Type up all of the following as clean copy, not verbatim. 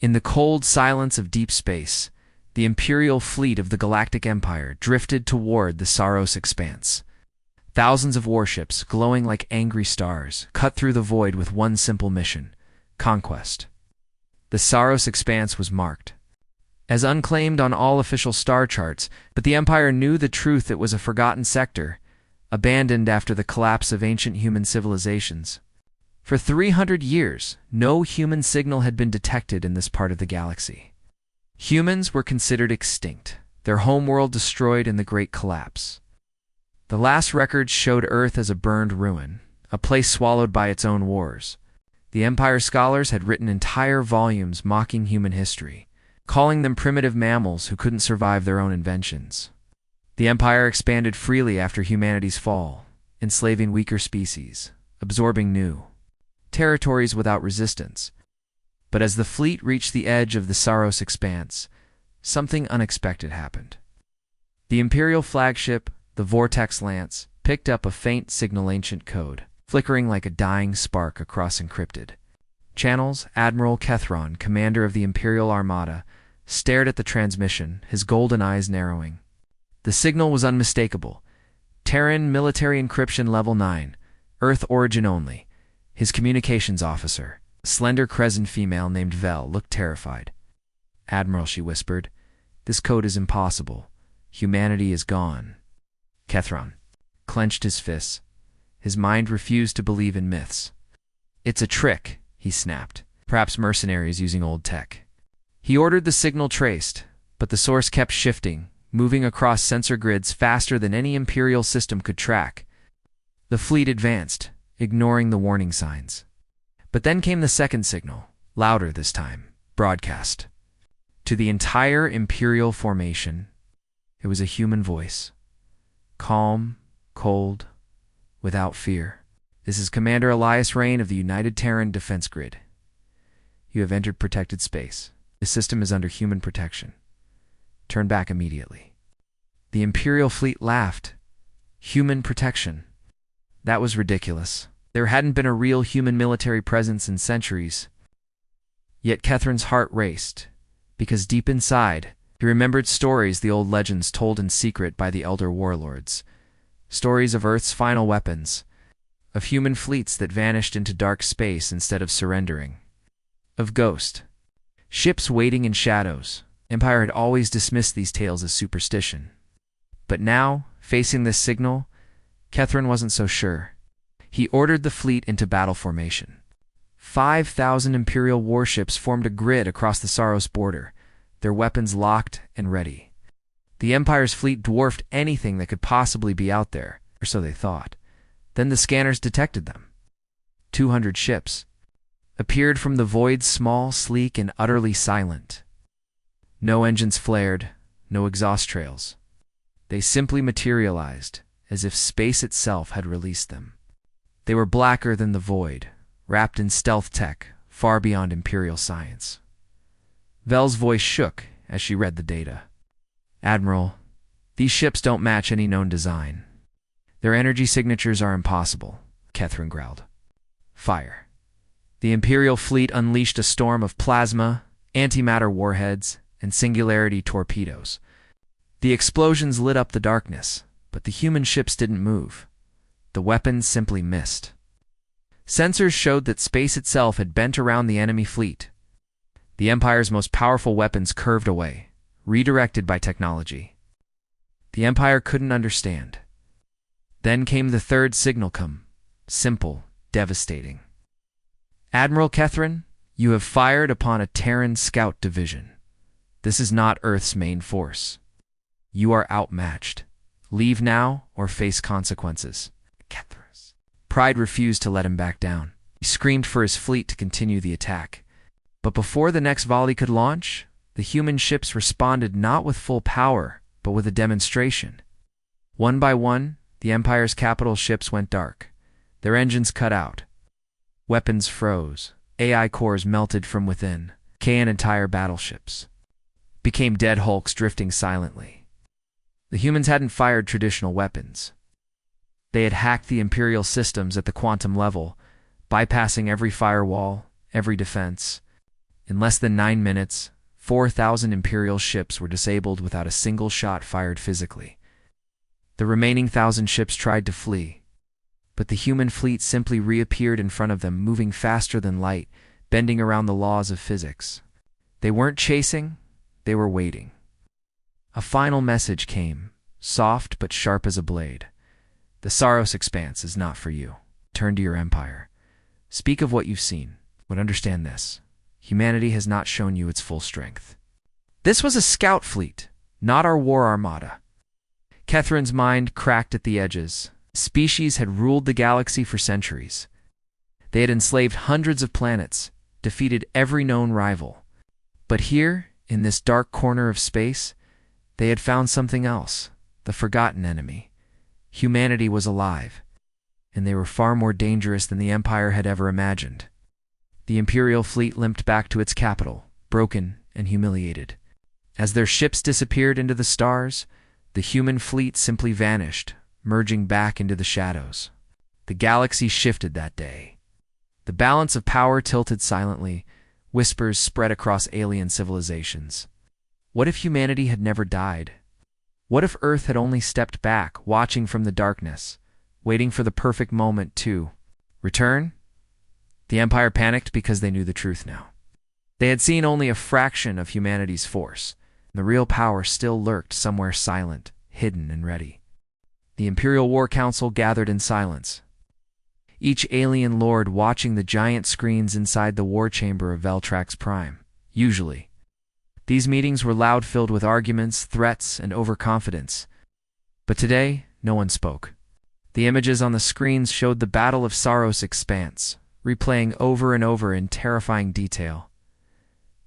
In the cold silence of deep space, the Imperial fleet of the Galactic Empire drifted toward the Saros expanse. Thousands of warships, glowing like angry stars, cut through the void with one simple mission: conquest. The Saros expanse was marked as unclaimed on all official star charts, but the Empire knew the truth: it was a forgotten sector, abandoned after the collapse of ancient human civilizations. For 300 years, no human signal had been detected in this part of the galaxy. Humans were considered extinct, their homeworld destroyed in the Great Collapse. The last records showed Earth as a burned ruin, a place swallowed by its own wars. The Empire scholars had written entire volumes mocking human history, calling them primitive mammals who couldn't survive their own inventions. The Empire expanded freely after humanity's fall, enslaving weaker species, absorbing new territories without resistance. But as the fleet reached the edge of the Saros expanse, something unexpected happened. The Imperial flagship, the Vortex Lance, picked up a faint signal, ancient code, flickering like a dying spark across encrypted channels. Admiral Kethron, commander of the Imperial Armada, stared at the transmission, his golden eyes narrowing. The signal was unmistakable: Terran military encryption level 9, Earth origin only. His communications officer, a slender Krezen female named Vel, looked terrified. "Admiral," she whispered, "this code is impossible. Humanity is gone." Kethron clenched his fists. His mind refused to believe in myths. "It's a trick," he snapped. "Perhaps mercenaries using old tech." He ordered the signal traced, but the source kept shifting, moving across sensor grids faster than any Imperial system could track. The fleet advanced, ignoring the warning signs. But then came the second signal, louder this time, broadcast to the entire Imperial formation. It was a human voice. Calm, cold, without fear. "This is Commander Elias Rain of the United Terran Defense Grid. You have entered protected space. The system is under human protection. Turn back immediately." The Imperial fleet laughed. Human protection. That was ridiculous. There hadn't been a real human military presence in centuries. Yet Kethron's heart raced, because deep inside, he remembered stories, the old legends told in secret by the elder warlords. Stories of Earth's final weapons, of human fleets that vanished into dark space instead of surrendering, of ghost ships waiting in shadows. Empire had always dismissed these tales as superstition. But now, facing this signal, Kethron wasn't so sure. He ordered the fleet into battle formation. 5,000 Imperial warships formed a grid across the Saros border, their weapons locked and ready. The Empire's fleet dwarfed anything that could possibly be out there, or so they thought. Then the scanners detected them. 200 ships appeared from the void, small, sleek, and utterly silent. No engines flared, no exhaust trails. They simply materialized, as if space itself had released them. They were blacker than the void, wrapped in stealth tech, far beyond Imperial science. Vel's voice shook as she read the data. "Admiral, these ships don't match any known design. Their energy signatures are impossible," Kethron growled. Fire. The Imperial fleet unleashed a storm of plasma, antimatter warheads, and singularity torpedoes. The explosions lit up the darkness, but the human ships didn't move. The weapons simply missed. Sensors showed that space itself had bent around the enemy fleet. The Empire's most powerful weapons curved away, redirected by technology. The Empire couldn't understand. Then came the third signal. Simple, devastating. "Admiral Kethron, you have fired upon a Terran scout division. This is not Earth's main force. You are outmatched. Leave now or face consequences." Kethron's pride refused to let him back down. He screamed for his fleet to continue the attack. But before the next volley could launch, the human ships responded not with full power, but with a demonstration. One by one, the Empire's capital ships went dark. Their engines cut out. Weapons froze. AI cores melted from within. And entire battleships became dead hulks drifting silently. The humans hadn't fired traditional weapons. They had hacked the Imperial systems at the quantum level, bypassing every firewall, every defense. In less than 9 minutes, 4,000 Imperial ships were disabled without a single shot fired physically. The remaining 1,000 ships tried to flee, but the human fleet simply reappeared in front of them, moving faster than light, bending around the laws of physics. They weren't chasing, they were waiting. A final message came, soft but sharp as a blade. The Saros Expanse is not for you. Turn to your empire. Speak of what you've seen, but understand this. Humanity has not shown you its full strength. This was a scout fleet, not our war armada. Kethrin's mind cracked at the edges. Species had ruled the galaxy for centuries. They had enslaved hundreds of planets, defeated every known rival. But here, in this dark corner of space, they had found something else, the forgotten enemy. Humanity was alive, and they were far more dangerous than the Empire had ever imagined. The Imperial fleet limped back to its capital, broken and humiliated. As their ships disappeared into the stars, the human fleet simply vanished, merging back into the shadows. The galaxy shifted that day. The balance of power tilted silently, whispers spread across alien civilizations. What if humanity had never died? What if Earth had only stepped back, watching from the darkness, waiting for the perfect moment to return? The Empire panicked because they knew the truth now. They had seen only a fraction of humanity's force. The real power still lurked somewhere silent, hidden, and ready. The Imperial War Council gathered in silence, each alien lord watching the giant screens inside the war chamber of Veltrax Prime. Usually, these meetings were loud, filled with arguments, threats, and overconfidence. But today, no one spoke. The images on the screens showed the Battle of Saros Expanse, replaying over and over in terrifying detail.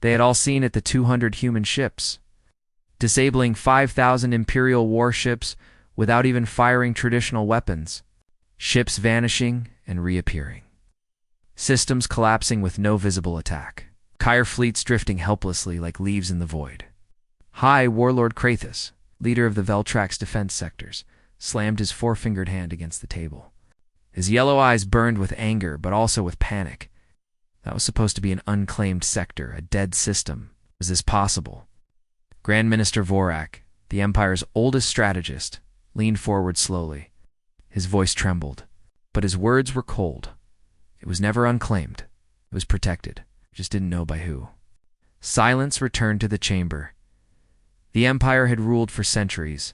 They had all seen it, the 200 human ships, disabling 5,000 Imperial warships without even firing traditional weapons, ships vanishing and reappearing, systems collapsing with no visible attack, Kyre fleets drifting helplessly like leaves in the void. High Warlord Krathus, leader of the Veltrax defense sectors, slammed his four-fingered hand against the table. His yellow eyes burned with anger, but also with panic. That was supposed to be an unclaimed sector, a dead system. Was this possible? Grand Minister Vorak, the Empire's oldest strategist, leaned forward slowly. His voice trembled, but his words were cold. It was never unclaimed. It was protected. Just didn't know by who. Silence returned to the chamber. The Empire had ruled for centuries.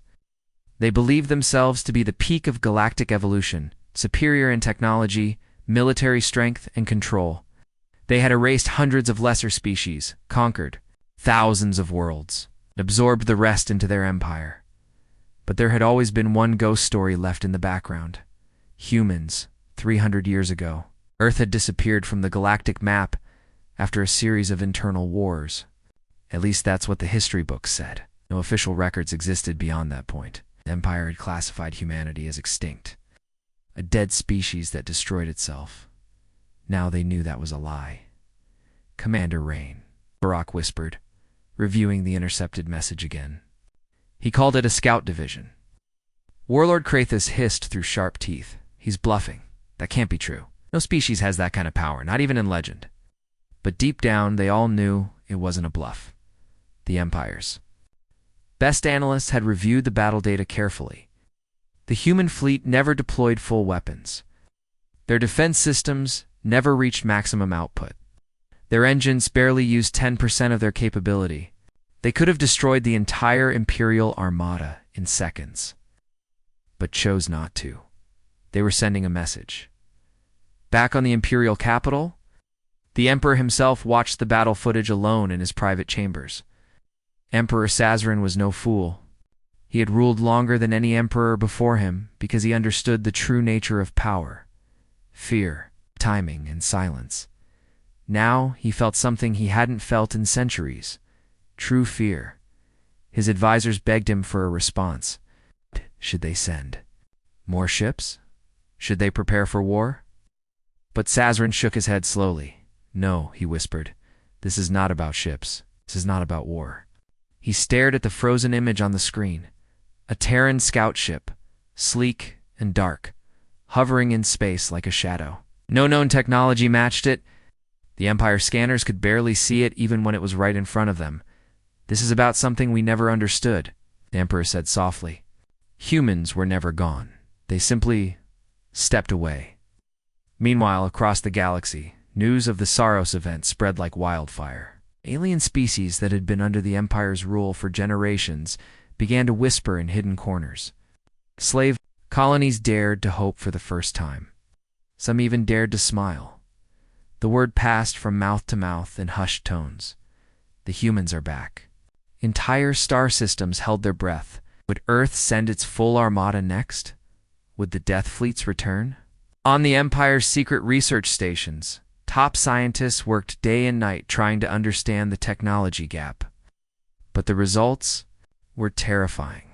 They believed themselves to be the peak of galactic evolution, superior in technology, military strength, and control. They had erased hundreds of lesser species, conquered thousands of worlds, and absorbed the rest into their empire. But there had always been one ghost story left in the background. Humans, 300 years ago. Earth had disappeared from the galactic map after a series of internal wars. At least that's what the history books said. No official records existed beyond that point. The Empire had classified humanity as extinct, a dead species that destroyed itself. Now they knew that was a lie. Commander Rain, Barak whispered, reviewing the intercepted message again. He called it a scout division. Warlord Krathus hissed through sharp teeth. He's bluffing. That can't be true. No species has that kind of power, not even in legend. But deep down, they all knew it wasn't a bluff. The Empire's best analysts had reviewed the battle data carefully. The human fleet never deployed full weapons. Their defense systems never reached maximum output. Their engines barely used 10% of their capability. They could have destroyed the entire Imperial Armada in seconds, but chose not to. They were sending a message. Back on the Imperial capital, the Emperor himself watched the battle footage alone in his private chambers. Emperor Sazran was no fool. He had ruled longer than any emperor before him because he understood the true nature of power, fear, timing, and silence. Now he felt something he hadn't felt in centuries, true fear. His advisors begged him for a response. Should they send more ships? Should they prepare for war? But Sazran shook his head slowly. No, he whispered. This is not about ships. This is not about war. He stared at the frozen image on the screen. A Terran scout ship, sleek and dark, hovering in space like a shadow. No known technology matched it. The Empire scanners could barely see it even when it was right in front of them. "This is about something we never understood," the Emperor said softly. "Humans were never gone. They simply stepped away." Meanwhile, across the galaxy, news of the Saros event spread like wildfire. Alien species that had been under the Empire's rule for generations began to whisper in hidden corners. Slave colonies dared to hope for the first time. Some even dared to smile. The word passed from mouth to mouth in hushed tones. The humans are back. Entire star systems held their breath. Would Earth send its full armada next? Would the Death Fleets return? On the Empire's secret research stations, top scientists worked day and night trying to understand the technology gap. But the results were terrifying.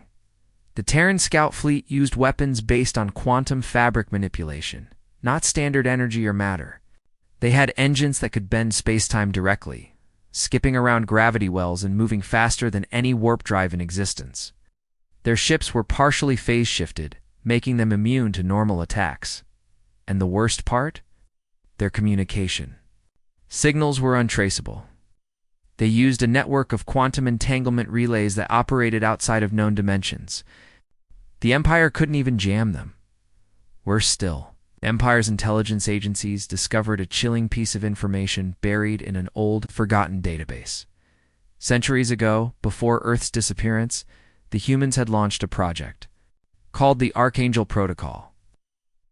The Terran scout fleet used weapons based on quantum fabric manipulation, not standard energy or matter. They had engines that could bend space-time directly, skipping around gravity wells and moving faster than any warp drive in existence. Their ships were partially phase-shifted, making them immune to normal attacks. And the worst part? Their communication. Signals were untraceable. They used a network of quantum entanglement relays that operated outside of known dimensions. The Empire couldn't even jam them. Worse still, Empire's intelligence agencies discovered a chilling piece of information buried in an old, forgotten database. Centuries ago, before Earth's disappearance, the humans had launched a project called the Archangel Protocol.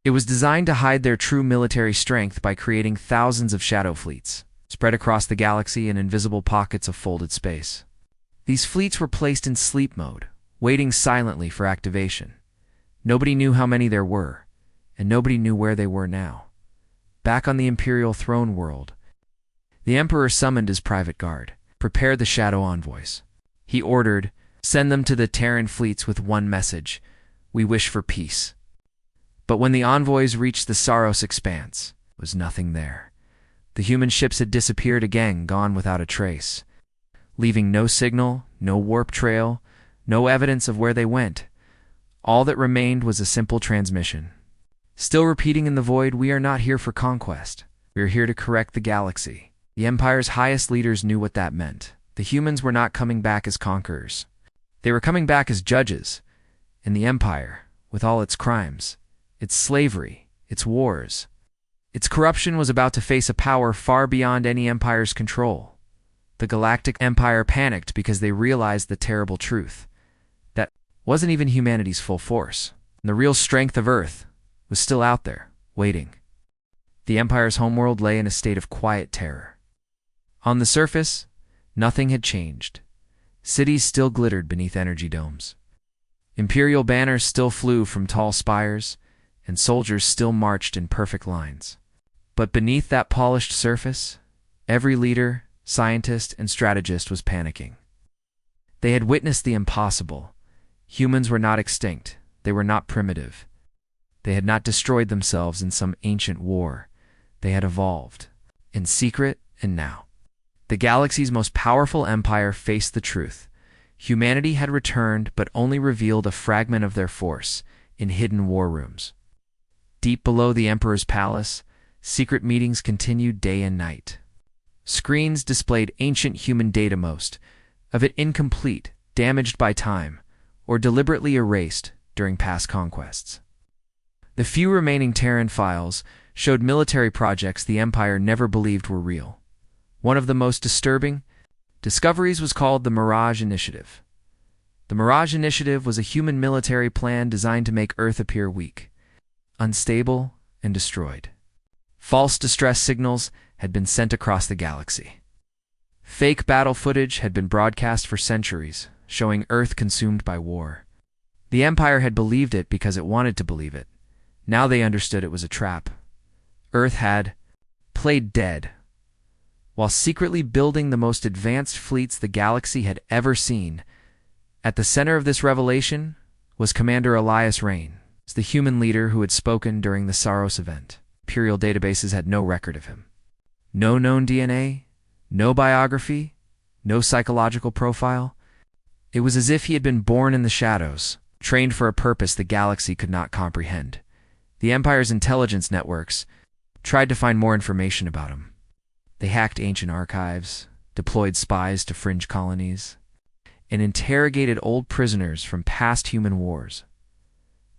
It was designed to hide their true military strength by creating thousands of shadow fleets, spread across the galaxy in invisible pockets of folded space. These fleets were placed in sleep mode, waiting silently for activation. Nobody knew how many there were, and nobody knew where they were now. Back on the Imperial throne world, the Emperor summoned his private guard, prepared the shadow envoys. He ordered, "Send them to the Terran fleets with one message: we wish for peace." But when the envoys reached the Saros expanse, there was nothing there. The human ships had disappeared again, gone without a trace, leaving no signal, no warp trail, no evidence of where they went. All that remained was a simple transmission, still repeating in the void, "We are not here for conquest. We are here to correct the galaxy." The Empire's highest leaders knew what that meant. The humans were not coming back as conquerors. They were coming back as judges, and the Empire, with all its crimes, its slavery, its wars, its corruption, was about to face a power far beyond any empire's control. The Galactic Empire panicked because they realized the terrible truth. That wasn't even humanity's full force. And the real strength of Earth was still out there, waiting. The Empire's homeworld lay in a state of quiet terror. On the surface, nothing had changed. Cities still glittered beneath energy domes. Imperial banners still flew from tall spires, and soldiers still marched in perfect lines. But beneath that polished surface, every leader, scientist, and strategist was panicking. They had witnessed the impossible. Humans were not extinct. They were not primitive. They had not destroyed themselves in some ancient war. They had evolved, in secret and now. The galaxy's most powerful empire faced the truth. Humanity had returned, but only revealed a fragment of their force in hidden war rooms. Deep below the Emperor's palace, secret meetings continued day and night. Screens displayed ancient human data, most of it incomplete, damaged by time, or deliberately erased during past conquests. The few remaining Terran files showed military projects the Empire never believed were real. One of the most disturbing discoveries was called the Mirage Initiative. The Mirage Initiative was a human military plan designed to make Earth appear weak, unstable, and destroyed. False distress signals had been sent across the galaxy. Fake battle footage had been broadcast for centuries, showing Earth consumed by war. The Empire had believed it because it wanted to believe it. Now they understood it was a trap. Earth had played dead, while secretly building the most advanced fleets the galaxy had ever seen. At the center of this revelation was Commander Elias Rain, the human leader who had spoken during the Saros event. Imperial databases had no record of him. No known DNA, no biography, no psychological profile. It was as if he had been born in the shadows, trained for a purpose the galaxy could not comprehend. The Empire's intelligence networks tried to find more information about him, They hacked ancient archives, deployed spies to fringe colonies, and interrogated old prisoners from past human wars.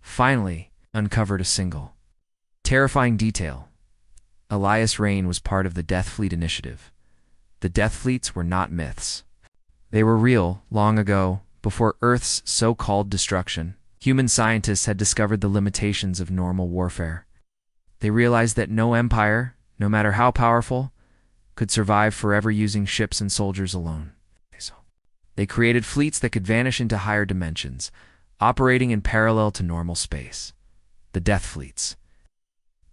Finally, uncovered a single, terrifying detail. Elias Rain was part of the Death Fleet initiative. The Death Fleets were not myths. They were real, long ago, before Earth's so-called destruction. Human scientists had discovered the limitations of normal warfare. They realized that no empire, no matter how powerful, could survive forever using ships and soldiers alone. They created fleets that could vanish into higher dimensions, operating in parallel to normal space. The Death Fleets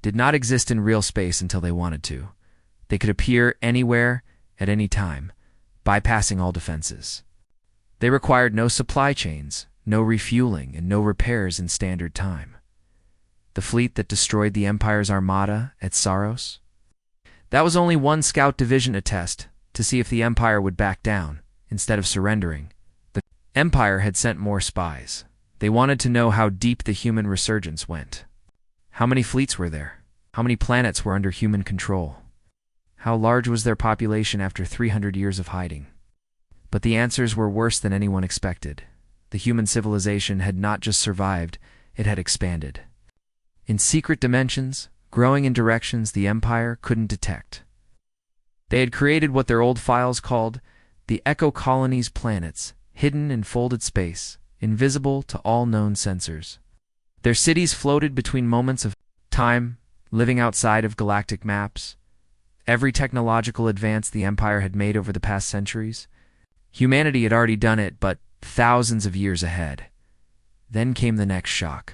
did not exist in real space until they wanted to. They could appear anywhere, at any time, bypassing all defenses. They required no supply chains, no refueling, and no repairs in standard time. The fleet that destroyed the Empire's armada at Saros? That was only one scout division a test to see if the Empire would back down, instead of surrendering. The Empire had sent more spies. They wanted to know how deep the human resurgence went. How many fleets were there? How many planets were under human control? How large was their population after 300 years of hiding? But the answers were worse than anyone expected. The human civilization had not just survived, it had expanded. In secret dimensions, growing in directions the Empire couldn't detect. They had created what their old files called the Echo Colony's planets, hidden in folded space, invisible to all known sensors. Their cities floated between moments of time, living outside of galactic maps. Every technological advance the Empire had made over the past centuries, humanity had already done it, but thousands of years ahead. Then came the next shock.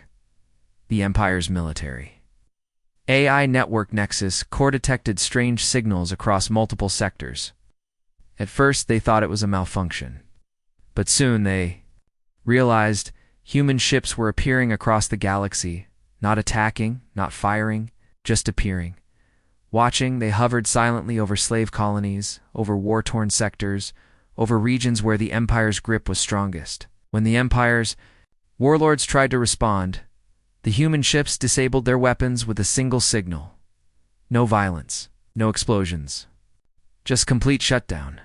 The Empire's military. AI Network Nexus core-detected strange signals across multiple sectors. At first, they thought it was a malfunction. But soon they realized human ships were appearing across the galaxy, not attacking, not firing, just appearing. Watching, they hovered silently over slave colonies, over war-torn sectors, over regions where the Empire's grip was strongest. When the Empire's warlords tried to respond, the human ships disabled their weapons with a single signal. No violence, no explosions, just complete shutdown.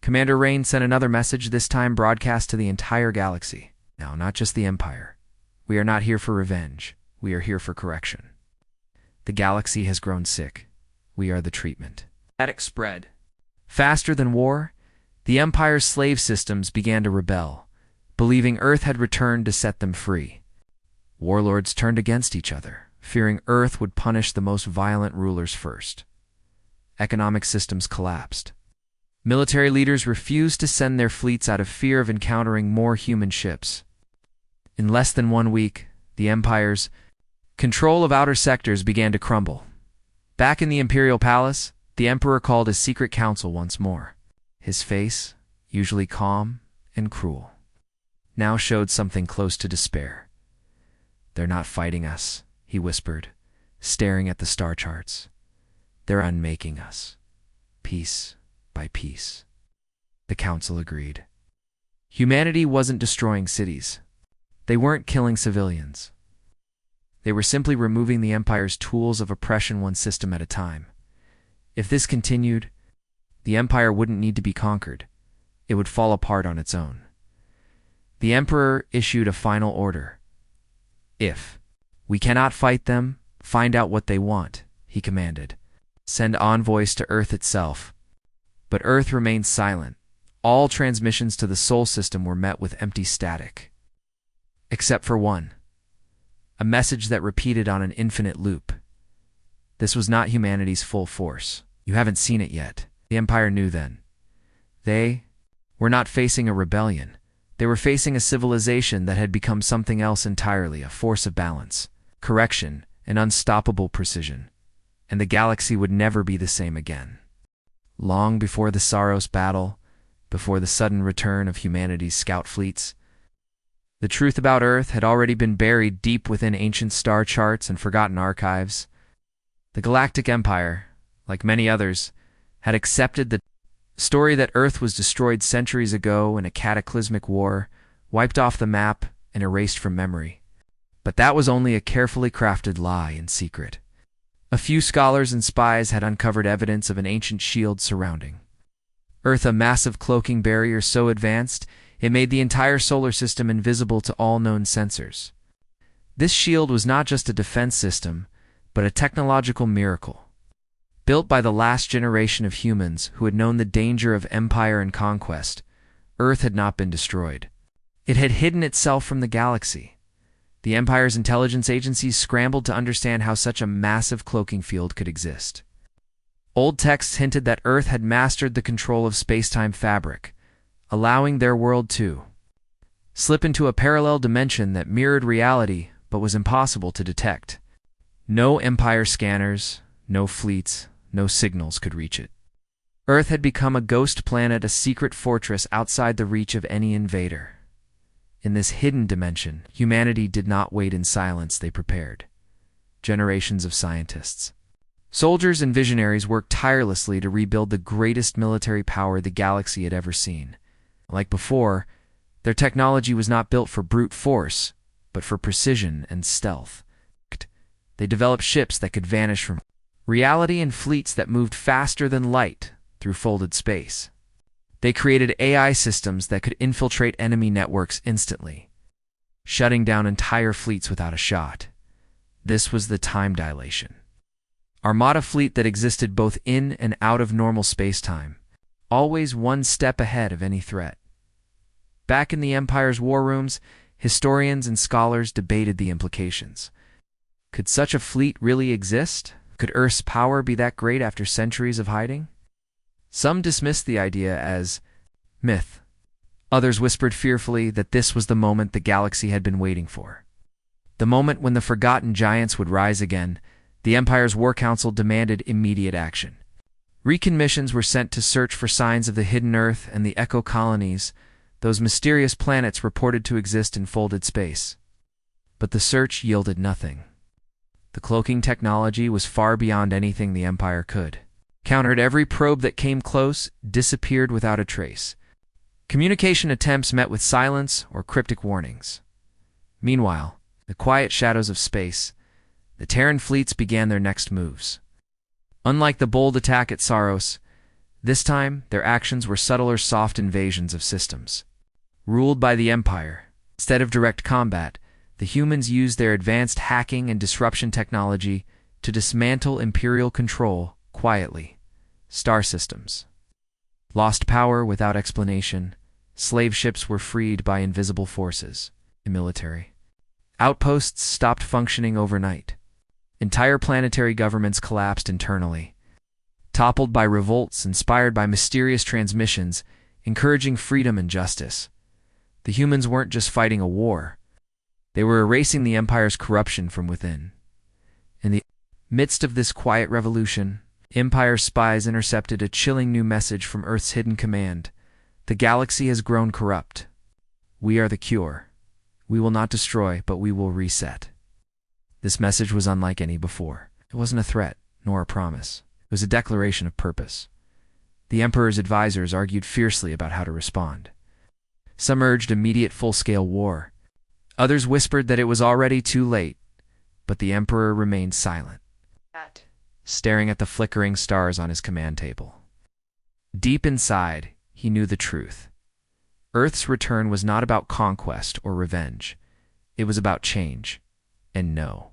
Commander Rain sent another message, this time broadcast to the entire galaxy. Now, not just the Empire. We are not here for revenge. We are here for correction. The galaxy has grown sick. We are the treatment. Static spread. Faster than war, the Empire's slave systems began to rebel, believing Earth had returned to set them free. Warlords turned against each other, fearing Earth would punish the most violent rulers first. Economic systems collapsed. Military leaders refused to send their fleets out of fear of encountering more human ships. In less than 1 week, the Empire's control of outer sectors began to crumble. Back in the Imperial Palace, the Emperor called his secret council once more. His face, usually calm and cruel, now showed something close to despair. "They're not fighting us," he whispered, staring at the star charts. "They're unmaking us, piece by piece." The council agreed. Humanity wasn't destroying cities. They weren't killing civilians. They were simply removing the Empire's tools of oppression one system at a time. If this continued, the Empire wouldn't need to be conquered. It would fall apart on its own. The Emperor issued a final order. "If we cannot fight them, find out what they want," he commanded. "Send envoys to Earth itself." But Earth remained silent. All transmissions to the Sol system were met with empty static. Except for one. A message that repeated on an infinite loop. This was not humanity's full force. You haven't seen it yet. The Empire knew then. They were not facing a rebellion. They were facing a civilization that had become something else entirely, a force of balance, correction, and unstoppable precision. And the galaxy would never be the same again. Long before the Saros battle, before the sudden return of humanity's scout fleets, the truth about Earth had already been buried deep within ancient star charts and forgotten archives. The Galactic Empire, like many others, had accepted the story that Earth was destroyed centuries ago in a cataclysmic war, wiped off the map, and erased from memory. But that was only a carefully crafted lie in secret. A few scholars and spies had uncovered evidence of an ancient shield surrounding Earth, a massive cloaking barrier so advanced it made the entire solar system invisible to all known sensors. This shield was not just a defense system, but a technological miracle. Built by the last generation of humans who had known the danger of empire and conquest, Earth had not been destroyed. It had hidden itself from the galaxy. The Empire's intelligence agencies scrambled to understand how such a massive cloaking field could exist. Old texts hinted that Earth had mastered the control of space-time fabric, allowing their world to slip into a parallel dimension that mirrored reality but was impossible to detect. No Empire scanners, no fleets, no signals could reach it. Earth had become a ghost planet, a secret fortress outside the reach of any invader. In this hidden dimension, humanity did not wait in silence, they prepared. Generations of scientists, soldiers, and visionaries worked tirelessly to rebuild the greatest military power the galaxy had ever seen. Like before, their technology was not built for brute force, but for precision and stealth. They developed ships that could vanish from reality and fleets that moved faster than light through folded space. They created AI systems that could infiltrate enemy networks instantly, shutting down entire fleets without a shot. This was the time dilation Armada fleet that existed both in and out of normal space-time, always one step ahead of any threat. Back in the Empire's war rooms, historians and scholars debated the implications. Could such a fleet really exist? Could Earth's power be that great after centuries of hiding? Some dismissed the idea as myth. Others whispered fearfully that this was the moment the galaxy had been waiting for. The moment when the forgotten giants would rise again. The Empire's War Council demanded immediate action. Recon missions were sent to search for signs of the hidden Earth and the Echo colonies, those mysterious planets reported to exist in folded space. But the search yielded nothing. The cloaking technology was far beyond anything the Empire could counter. Every probe that came close disappeared without a trace. Communication attempts met with silence or cryptic warnings. Meanwhile, the quiet shadows of space, the Terran fleets began their next moves. Unlike the bold attack at Saros, this time their actions were subtler, soft invasions of systems ruled by the Empire. Instead of direct combat, the humans used their advanced hacking and disruption technology to dismantle Imperial control quietly. Star systems lost power without explanation. Slave ships were freed by invisible forces. The military outposts stopped functioning overnight. Entire planetary governments collapsed internally, toppled by revolts inspired by mysterious transmissions encouraging freedom and justice. The humans weren't just fighting a war. They were erasing the Empire's corruption from within. In the midst of this quiet revolution, Empire spies intercepted a chilling new message from Earth's hidden command. The galaxy has grown corrupt. We are the cure. We will not destroy, but we will reset. This message was unlike any before. It wasn't a threat, nor a promise. It was a declaration of purpose. The Emperor's advisors argued fiercely about how to respond. Some urged immediate full-scale war. Others whispered that it was already too late, but the Emperor remained silent, staring at the flickering stars on his command table. Deep inside, he knew the truth. Earth's return was not about conquest or revenge. It was about change. And no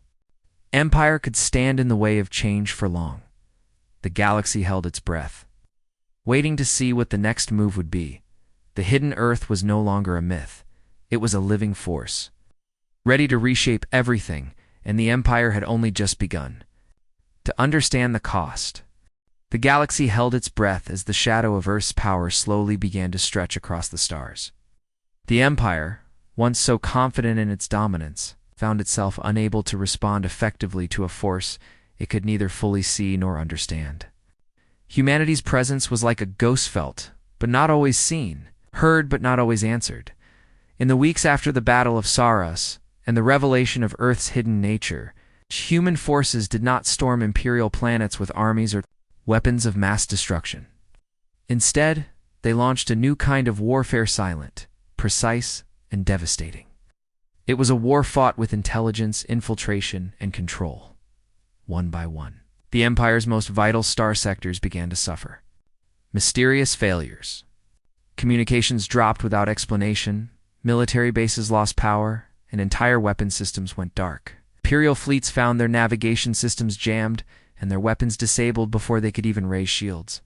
Empire could stand in the way of change for long. The galaxy held its breath, waiting to see what the next move would be. The hidden Earth was no longer a myth. It was a living force, ready to reshape everything, and the Empire had only just begun to understand the cost. The galaxy held its breath as the shadow of Earth's power slowly began to stretch across the stars. The Empire, once so confident in its dominance, found itself unable to respond effectively to a force it could neither fully see nor understand. Humanity's presence was like a ghost, felt, but not always seen, heard but not always answered. In the weeks after the Battle of Saros and the revelation of Earth's hidden nature, human forces did not storm Imperial planets with armies or weapons of mass destruction. Instead, they launched a new kind of warfare, silent, precise, and devastating. It was a war fought with intelligence, infiltration, and control. One by one, The Empire's most vital star sectors began to suffer. Mysterious failures. Communications dropped without explanation, military bases lost power, and entire weapon systems went dark. Imperial fleets found their navigation systems jammed and their weapons disabled before they could even raise shields.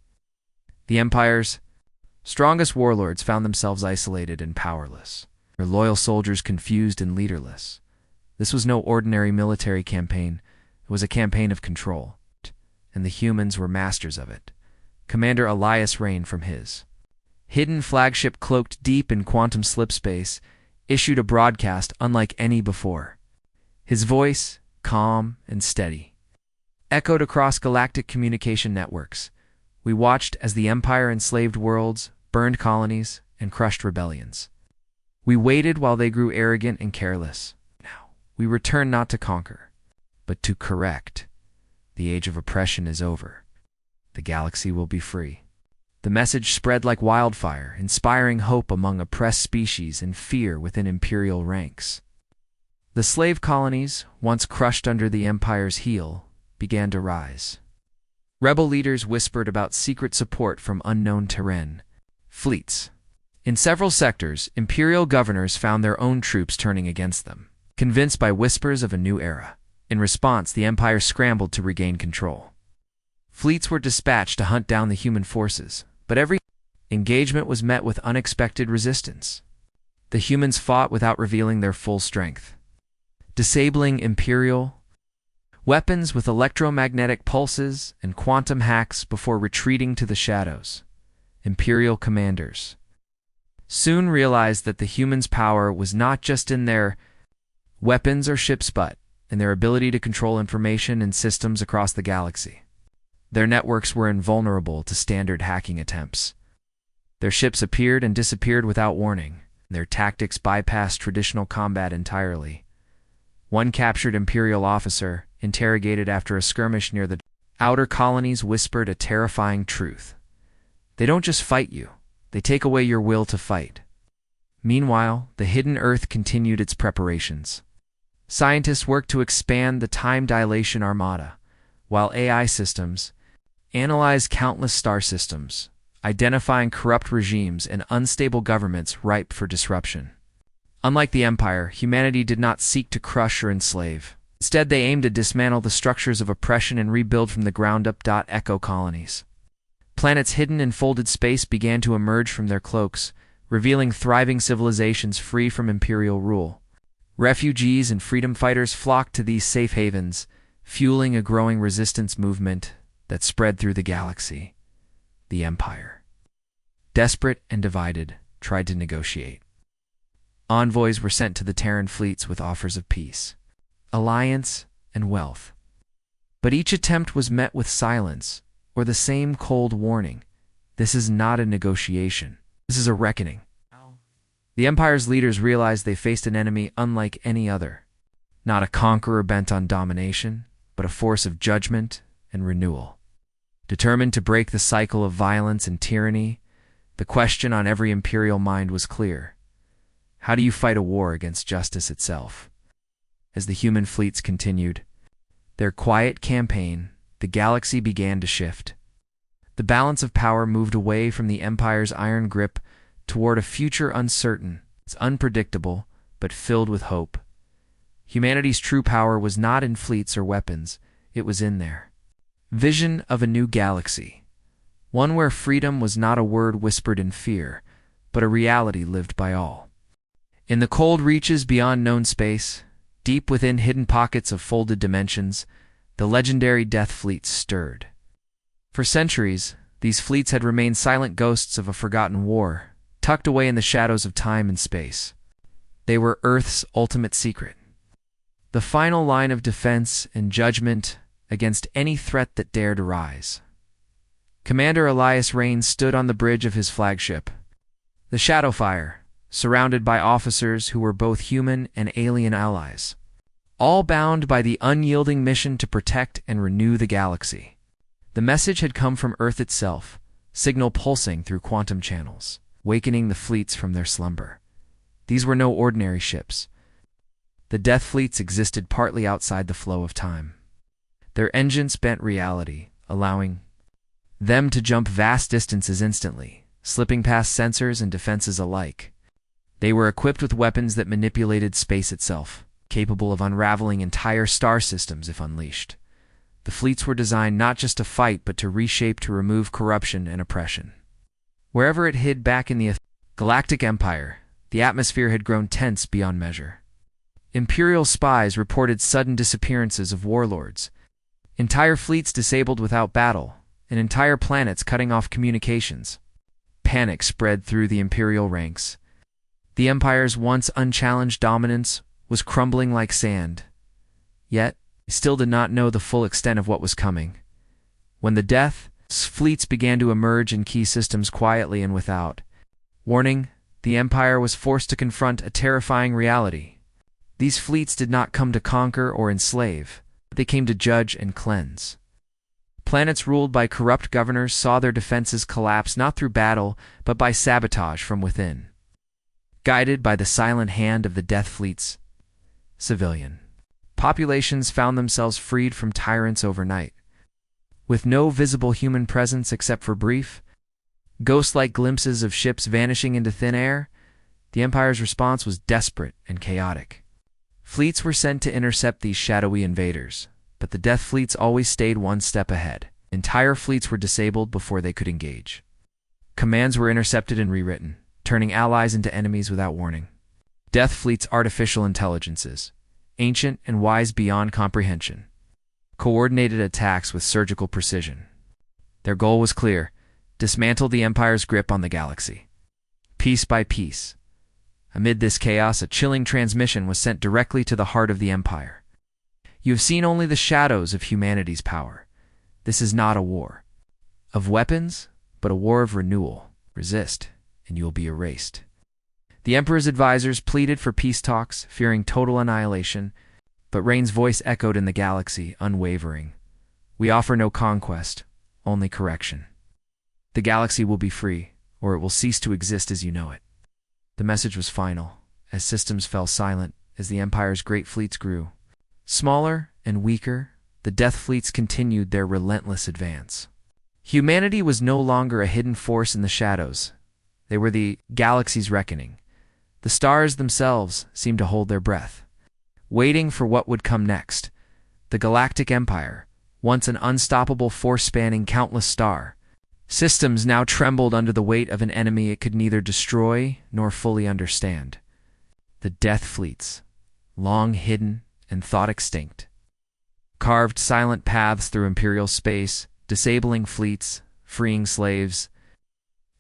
The Empire's strongest warlords found themselves isolated and powerless, their loyal soldiers confused and leaderless. This was no ordinary military campaign, it was a campaign of control, and the humans were masters of it. Commander Elias Rain, from his hidden flagship cloaked deep in quantum slipspace, issued a broadcast unlike any before. His voice, calm and steady, echoed across galactic communication networks. We watched as the Empire enslaved worlds, burned colonies, and crushed rebellions. We waited while they grew arrogant and careless. Now, we return not to conquer, but to correct. The age of oppression is over. The galaxy will be free. The message spread like wildfire, inspiring hope among oppressed species and fear within Imperial ranks. The slave colonies, once crushed under the Empire's heel, began to rise. Rebel leaders whispered about secret support from unknown terrain, fleets. In several sectors, Imperial governors found their own troops turning against them, convinced by whispers of a new era. In response, the Empire scrambled to regain control. Fleets were dispatched to hunt down the human forces, but every engagement was met with unexpected resistance. The humans fought without revealing their full strength, disabling Imperial weapons with electromagnetic pulses and quantum hacks before retreating to the shadows. Imperial commanders soon realized that the humans' power was not just in their weapons or ships but in their ability to control information and systems across the galaxy. Their networks were invulnerable to standard hacking attempts. Their ships appeared and disappeared without warning. Their tactics bypassed traditional combat entirely. One captured Imperial officer, interrogated after a skirmish near the outer colonies, whispered a terrifying truth. They don't just fight you, they take away your will to fight. Meanwhile, the hidden Earth continued its preparations. Scientists worked to expand the time dilation armada, while AI systems analyzed countless star systems, identifying corrupt regimes and unstable governments ripe for disruption. Unlike the Empire, humanity did not seek to crush or enslave. Instead, they aimed to dismantle the structures of oppression and rebuild from the ground up. Echo colonies. Planets hidden in folded space began to emerge from their cloaks, revealing thriving civilizations free from Imperial rule. Refugees and freedom fighters flocked to these safe havens, fueling a growing resistance movement that spread through the galaxy. The Empire, desperate and divided, tried to negotiate. Envoys were sent to the Terran fleets with offers of peace, alliance, and wealth. But each attempt was met with silence, or the same cold warning. This is not a negotiation. This is a reckoning. The Empire's leaders realized they faced an enemy unlike any other. Not a conqueror bent on domination, but a force of judgment and renewal. Determined to break the cycle of violence and tyranny, the question on every Imperial mind was clear. How do you fight a war against justice itself? As the human fleets continued their quiet campaign, the galaxy began to shift. The balance of power moved away from the Empire's iron grip toward a future uncertain, unpredictable, but filled with hope. Humanity's true power was not in fleets or weapons, it was in their vision of a new galaxy, one where freedom was not a word whispered in fear, but a reality lived by all. In the cold reaches beyond known space, deep within hidden pockets of folded dimensions, the legendary Death Fleet stirred. For centuries, these fleets had remained silent ghosts of a forgotten war, tucked away in the shadows of time and space. They were Earth's ultimate secret, the final line of defense and judgment against any threat that dared arise. Commander Elias Rain stood on the bridge of his flagship, the Shadowfire, surrounded by officers who were both human and alien allies, all bound by the unyielding mission to protect and renew the galaxy. The message had come from Earth itself, signal pulsing through quantum channels, wakening the fleets from their slumber. These were no ordinary ships. The Death Fleets existed partly outside the flow of time. Their engines bent reality, allowing them to jump vast distances instantly, slipping past sensors and defenses alike. They were equipped with weapons that manipulated space itself, capable of unraveling entire star systems if unleashed. The fleets were designed not just to fight, but to reshape to remove corruption and oppression. Wherever it hid back in the Galactic Empire, the atmosphere had grown tense beyond measure. Imperial spies reported sudden disappearances of warlords, entire fleets disabled without battle, and entire planets cutting off communications. Panic spread through the Imperial ranks. The Empire's once unchallenged dominance was crumbling like sand. Yet, they still did not know the full extent of what was coming. When the Death fleets began to emerge in key systems quietly and without warning, the Empire was forced to confront a terrifying reality. These fleets did not come to conquer or enslave, but they came to judge and cleanse. Planets ruled by corrupt governors saw their defenses collapse not through battle, but by sabotage from within. Guided by the silent hand of the Death fleets, civilian populations found themselves freed from tyrants overnight. With no visible human presence except for brief, ghost-like glimpses of ships vanishing into thin air, the Empire's response was desperate and chaotic. Fleets were sent to intercept these shadowy invaders, but the Death fleets always stayed one step ahead. Entire fleets were disabled before they could engage. Commands were intercepted and rewritten, turning allies into enemies without warning. Death fleets' artificial intelligences, ancient and wise beyond comprehension, coordinated attacks with surgical precision. Their goal was clear: dismantle the Empire's grip on the galaxy. Piece by piece. Amid this chaos, a chilling transmission was sent directly to the heart of the Empire. You have seen only the shadows of humanity's power. This is not a war of weapons, but a war of renewal. Resist, and you will be erased. The Emperor's advisors pleaded for peace talks, fearing total annihilation, but Rain's voice echoed in the galaxy, unwavering. We offer no conquest, only correction. The galaxy will be free, or it will cease to exist as you know it. The message was final, as systems fell silent, as the Empire's great fleets grew. Smaller and weaker, the Death fleets continued their relentless advance. Humanity was no longer a hidden force in the shadows. They were the galaxy's reckoning. The stars themselves seemed to hold their breath, waiting for what would come next. The Galactic Empire, once an unstoppable force spanning countless star systems, now trembled under the weight of an enemy it could neither destroy nor fully understand. The Death fleets, long hidden and thought extinct, carved silent paths through Imperial space, disabling fleets, freeing slaves,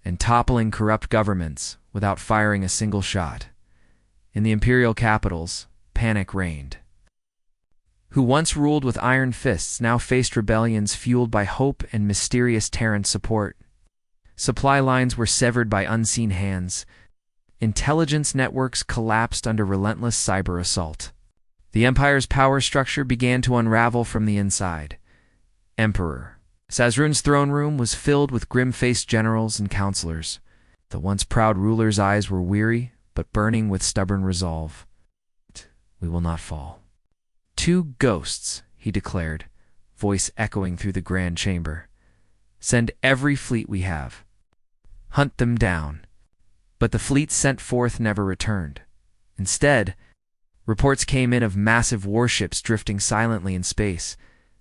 and toppling corrupt governments without firing a single shot. In the Imperial capitals, panic reigned. Who once ruled with iron fists now faced rebellions fueled by hope and mysterious Terran support. Supply lines were severed by unseen hands. Intelligence networks collapsed under relentless cyber assault. The Empire's power structure began to unravel from the inside. Emperor Sazrun's throne room was filled with grim-faced generals and counselors. The once proud ruler's eyes were weary, but burning with stubborn resolve. We will not fall. 2 ghosts, he declared, voice echoing through the grand chamber. Send every fleet we have. Hunt them down. But the fleets sent forth never returned. Instead, reports came in of massive warships drifting silently in space,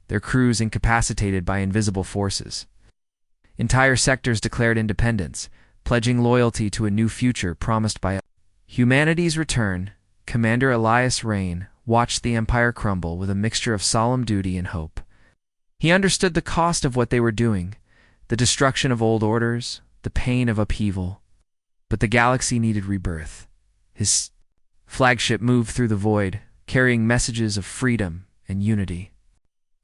their crews incapacitated by invisible forces. Entire sectors declared independence, pledging loyalty to a new future promised by humanity's return. Commander Elias Rain watched the Empire crumble with a mixture of solemn duty and hope. He understood the cost of what they were doing, the destruction of old orders, the pain of upheaval. But the galaxy needed rebirth. His flagship moved through the void, carrying messages of freedom and unity.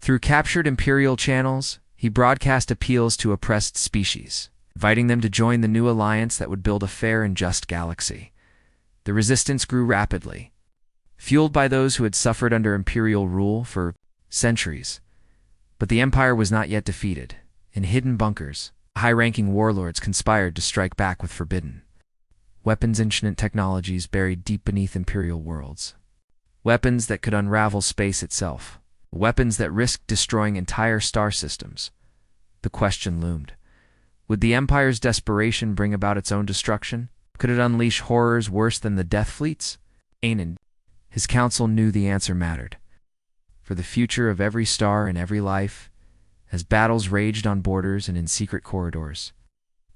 Through captured Imperial channels, he broadcast appeals to oppressed species, inviting them to join the new alliance that would build a fair and just galaxy. The resistance grew rapidly, fueled by those who had suffered under Imperial rule for centuries. But the Empire was not yet defeated. In hidden bunkers, high-ranking warlords conspired to strike back with forbidden weapons, ancient technologies buried deep beneath Imperial worlds. Weapons that could unravel space itself. weapons that risked destroying entire star systems. The question loomed. Would the Empire's desperation bring about its own destruction? Could it unleash horrors worse than the Death Fleets? Anan, his council knew the answer mattered. For the future of every star and every life, as battles raged on borders and in secret corridors,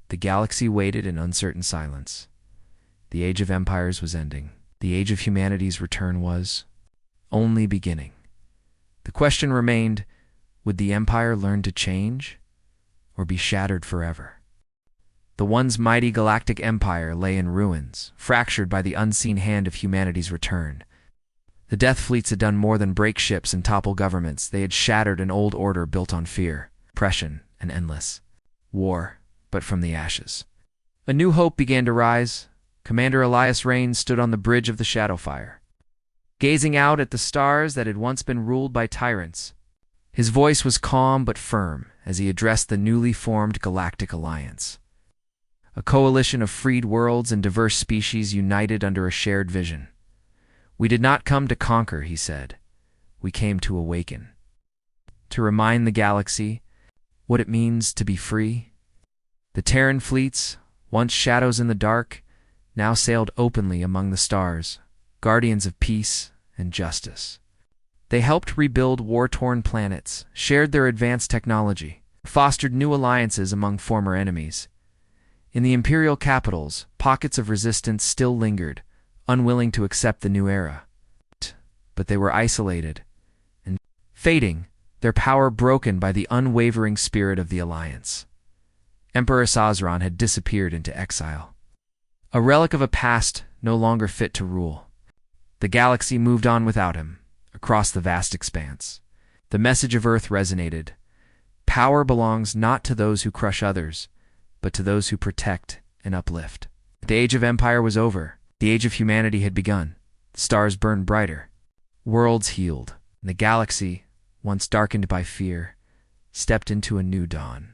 the galaxy waited in uncertain silence. The Age of Empires was ending. The Age of Humanity's return was only beginning. The question remained, would the Empire learn to change or be shattered forever? The once mighty galactic empire lay in ruins, fractured by the unseen hand of humanity's return. The Death Fleets had done more than break ships and topple governments. They had shattered an old order built on fear, oppression, and endless war, but from the ashes. A new hope began to rise. Commander Elias Rain stood on the bridge of the Shadowfire, gazing out at the stars that had once been ruled by tyrants. His voice was calm but firm as he addressed the newly formed Galactic Alliance, a coalition of freed worlds and diverse species united under a shared vision. We did not come to conquer, he said. We came to awaken, to remind the galaxy what it means to be free. The Terran fleets, once shadows in the dark, now sailed openly among the stars, guardians of peace and justice. They helped rebuild war-torn planets, shared their advanced technology, fostered new alliances among former enemies. In the imperial capitals, pockets of resistance still lingered, unwilling to accept the new era. But they were isolated and fading, their power broken by the unwavering spirit of the Alliance. Emperor Sazran had disappeared into exile, a relic of a past no longer fit to rule. The galaxy moved on without him, across the vast expanse. The message of Earth resonated. Power belongs not to those who crush others, but to those who protect and uplift. The Age of Empire was over. The Age of Humanity had begun. The stars burned brighter. Worlds healed. And the galaxy, once darkened by fear, stepped into a new dawn.